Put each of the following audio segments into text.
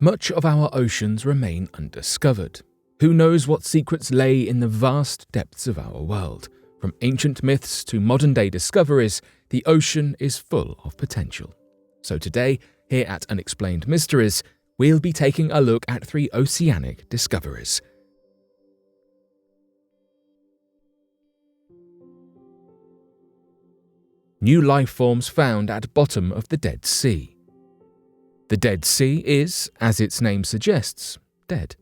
Much of our oceans remain undiscovered. Who knows what secrets lay in the vast depths of our world? From ancient myths to modern-day discoveries, the ocean is full of potential. So today, here at Unexplained Mysteries, we'll be taking a look at 3 oceanic discoveries. New life forms found at bottom of the Dead Sea. The Dead Sea is, as its name suggests, dead.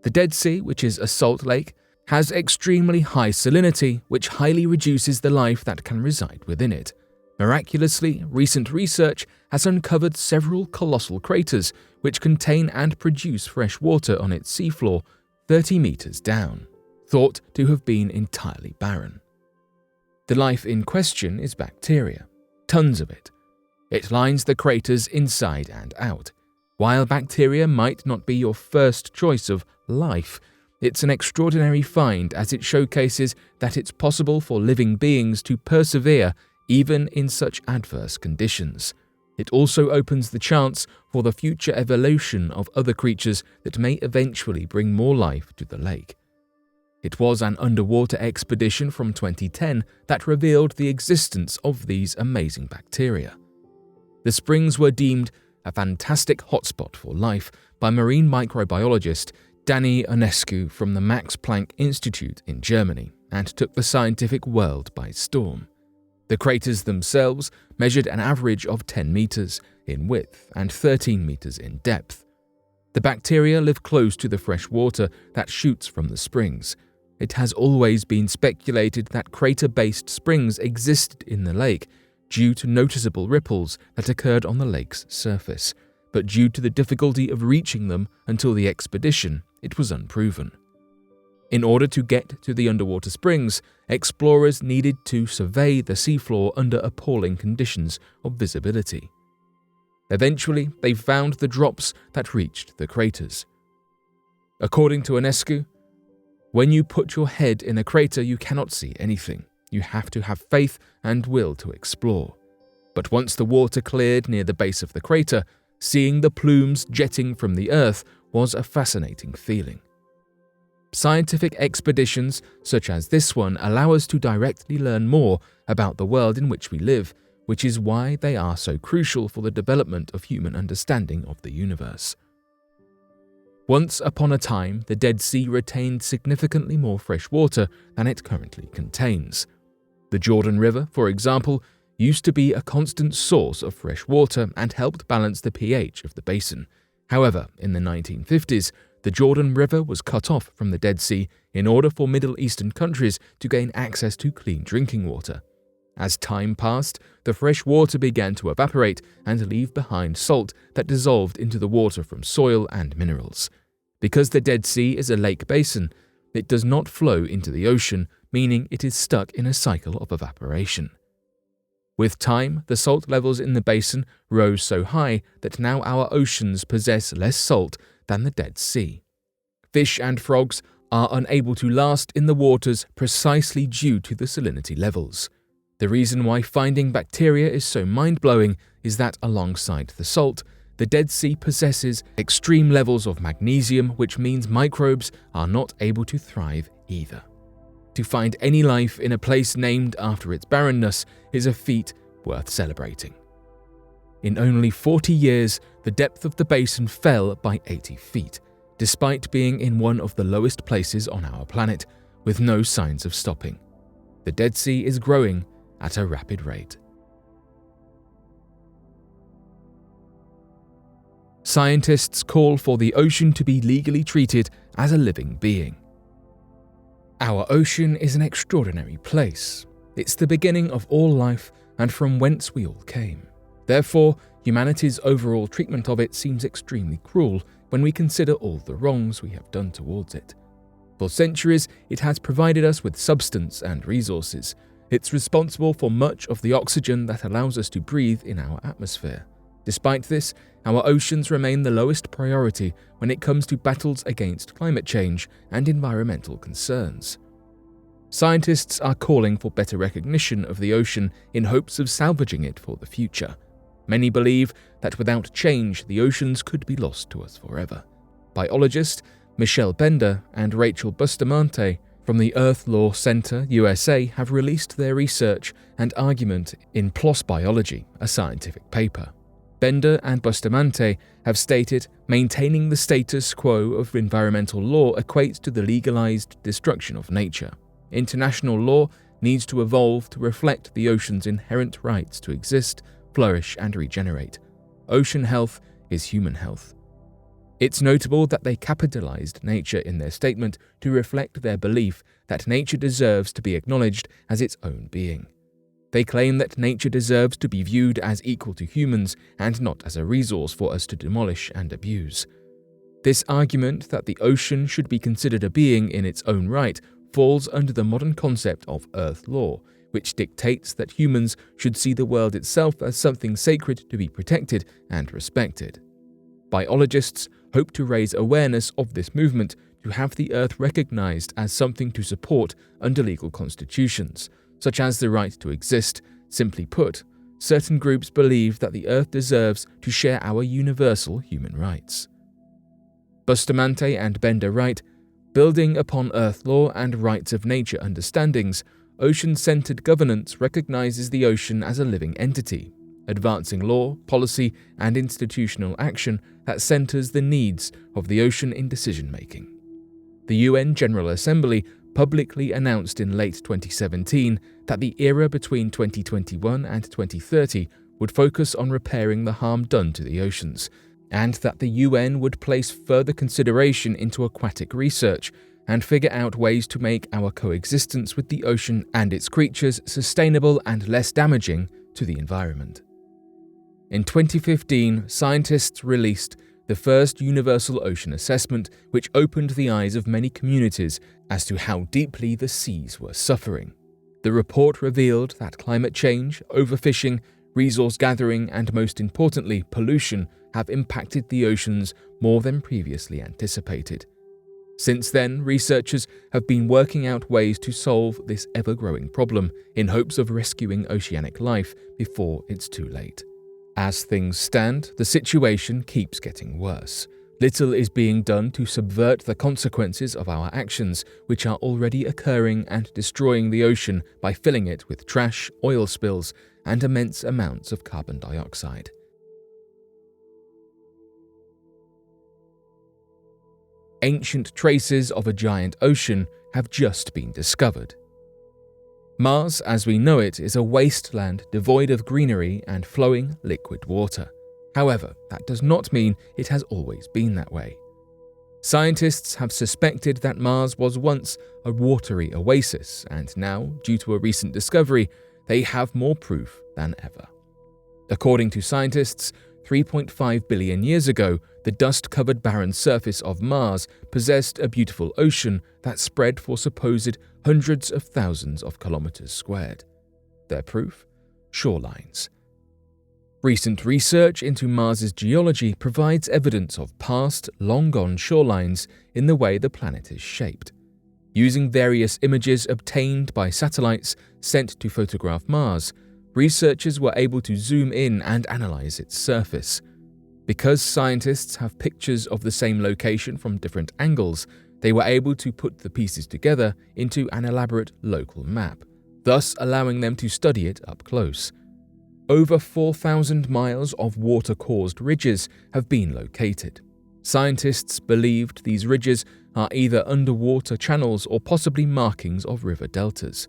The Dead Sea, which is a salt lake, has extremely high salinity, which highly reduces the life that can reside within it. Miraculously, recent research has uncovered several colossal craters which contain and produce fresh water on its seafloor 30 meters down, thought to have been entirely barren. The life in question is bacteria, tons of it. It lines the craters inside and out. While bacteria might not be your first choice of life, it's an extraordinary find as it showcases that it's possible for living beings to persevere even in such adverse conditions. It also opens the chance for the future evolution of other creatures that may eventually bring more life to the lake. It was an underwater expedition from 2010 that revealed the existence of these amazing bacteria. The springs were deemed a fantastic hotspot for life by marine microbiologist Danny Ionescu from the Max Planck Institute in Germany and took the scientific world by storm. The craters themselves measured an average of 10 meters in width and 13 meters in depth. The bacteria live close to the fresh water that shoots from the springs. It has always been speculated that crater-based springs existed in the lake due to noticeable ripples that occurred on the lake's surface, but due to the difficulty of reaching them until the expedition, it was unproven. In order to get to the underwater springs, explorers needed to survey the seafloor under appalling conditions of visibility. Eventually, they found the drops that reached the craters. According to Ionescu, when you put your head in a crater, you cannot see anything. You have to have faith and will to explore. But once the water cleared near the base of the crater, seeing the plumes jetting from the earth was a fascinating feeling. Scientific expeditions such as this one allow us to directly learn more about the world in which we live, which is why they are so crucial for the development of human understanding of the universe. Once upon a time, the Dead Sea retained significantly more fresh water than it currently contains. The Jordan River, for example, used to be a constant source of fresh water and helped balance the pH of the basin. However, in the 1950s, the Jordan River was cut off from the Dead Sea in order for Middle Eastern countries to gain access to clean drinking water. As time passed, the fresh water began to evaporate and leave behind salt that dissolved into the water from soil and minerals. Because the Dead Sea is a lake basin, it does not flow into the ocean, meaning it is stuck in a cycle of evaporation. With time, the salt levels in the basin rose so high that now our oceans possess less salt than the Dead Sea. Fish and frogs are unable to last in the waters precisely due to the salinity levels. The reason why finding bacteria is so mind-blowing is that alongside the salt, the Dead Sea possesses extreme levels of magnesium, which means microbes are not able to thrive either. To find any life in a place named after its barrenness is a feat worth celebrating. In only 40 years, the depth of the basin fell by 80 feet, despite being in one of the lowest places on our planet, with no signs of stopping. The Dead Sea is growing at a rapid rate. Scientists call for the ocean to be legally treated as a living being. Our ocean is an extraordinary place. It's the beginning of all life and from whence we all came. Therefore, humanity's overall treatment of it seems extremely cruel when we consider all the wrongs we have done towards it. For centuries, it has provided us with substance and resources. It's responsible for much of the oxygen that allows us to breathe in our atmosphere. Despite this, our oceans remain the lowest priority when it comes to battles against climate change and environmental concerns. Scientists are calling for better recognition of the ocean in hopes of salvaging it for the future. Many believe that without change, the oceans could be lost to us forever. Biologist Michelle Bender and Rachel Bustamante from the Earth Law Center, USA, have released their research and argument in PLOS Biology, a scientific paper. Bender and Bustamante have stated maintaining the status quo of environmental law equates to the legalized destruction of nature. International law needs to evolve to reflect the ocean's inherent rights to exist, flourish, and regenerate. Ocean health is human health. It's notable that they capitalized nature in their statement to reflect their belief that nature deserves to be acknowledged as its own being. They claim that nature deserves to be viewed as equal to humans and not as a resource for us to demolish and abuse. This argument that the ocean should be considered a being in its own right falls under the modern concept of Earth law, which dictates that humans should see the world itself as something sacred to be protected and respected. Biologists hope to raise awareness of this movement to have the Earth recognized as something to support under legal constitutions, such as the right to exist. Simply put, certain groups believe that the Earth deserves to share our universal human rights. Bustamante and Bender write, building upon Earth law and rights of nature understandings, ocean-centered governance recognizes the ocean as a living entity, advancing law, policy, and institutional action that centers the needs of the ocean in decision-making. The UN General Assembly publicly announced in late 2017 that the era between 2021 and 2030 would focus on repairing the harm done to the oceans, and that the UN would place further consideration into aquatic research and figure out ways to make our coexistence with the ocean and its creatures sustainable and less damaging to the environment. In 2015, scientists released the first universal ocean assessment, which opened the eyes of many communities as to how deeply the seas were suffering. The report revealed that climate change, overfishing, resource gathering, and most importantly, pollution have impacted the oceans more than previously anticipated. Since then, researchers have been working out ways to solve this ever-growing problem in hopes of rescuing oceanic life before it's too late. As things stand, the situation keeps getting worse. Little is being done to subvert the consequences of our actions, which are already occurring and destroying the ocean by filling it with trash, oil spills, and immense amounts of carbon dioxide. Ancient traces of a giant ocean have just been discovered. Mars, as we know it, is a wasteland devoid of greenery and flowing liquid water. However, that does not mean it has always been that way. Scientists have suspected that Mars was once a watery oasis, and now, due to a recent discovery, they have more proof than ever. According to scientists, 3.5 billion years ago, the dust-covered barren surface of Mars possessed a beautiful ocean that spread for supposed hundreds of thousands of kilometers squared. Their proof? Shorelines. Recent research into Mars's geology provides evidence of past, long-gone shorelines in the way the planet is shaped. Using various images obtained by satellites sent to photograph Mars, researchers were able to zoom in and analyze its surface. Because scientists have pictures of the same location from different angles, they were able to put the pieces together into an elaborate local map, thus allowing them to study it up close. Over 4,000 miles of water-caused ridges have been located. Scientists believed these ridges are either underwater channels or possibly markings of river deltas.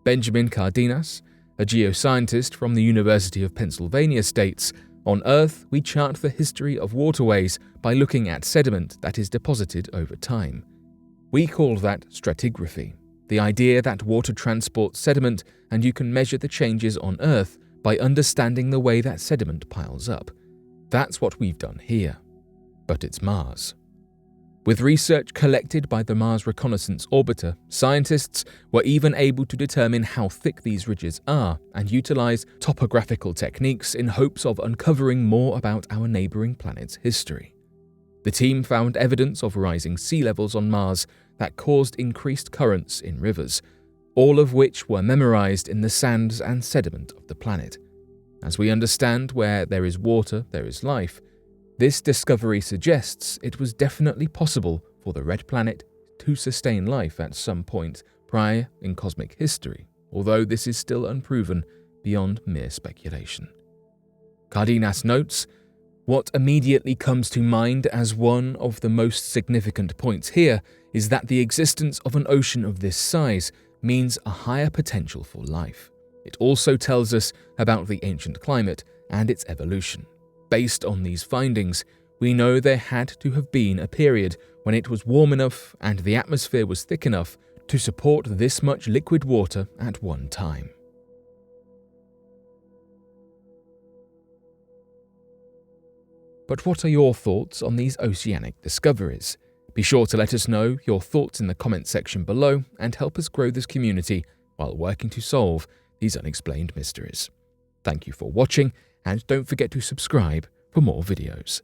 Benjamin Cardenas, a geoscientist from the University of Pennsylvania, states, "On Earth, we chart the history of waterways by looking at sediment that is deposited over time. We call that stratigraphy, the idea that water transports sediment and you can measure the changes on Earth by understanding the way that sediment piles up. That's what we've done here. But it's Mars." With research collected by the Mars Reconnaissance Orbiter, scientists were even able to determine how thick these ridges are and utilize topographical techniques in hopes of uncovering more about our neighboring planet's history. The team found evidence of rising sea levels on Mars that caused increased currents in rivers, all of which were memorized in the sands and sediment of the planet. As we understand where there is water, there is life, this discovery suggests it was definitely possible for the red planet to sustain life at some point prior in cosmic history, although this is still unproven beyond mere speculation. Cardenas notes, "What immediately comes to mind as one of the most significant points here is that the existence of an ocean of this size means a higher potential for life. It also tells us about the ancient climate and its evolution. Based on these findings, we know there had to have been a period when it was warm enough and the atmosphere was thick enough to support this much liquid water at one time." But what are your thoughts on these oceanic discoveries? Be sure to let us know your thoughts in the comment section below and help us grow this community while working to solve these unexplained mysteries. Thank you for watching, and don't forget to subscribe for more videos.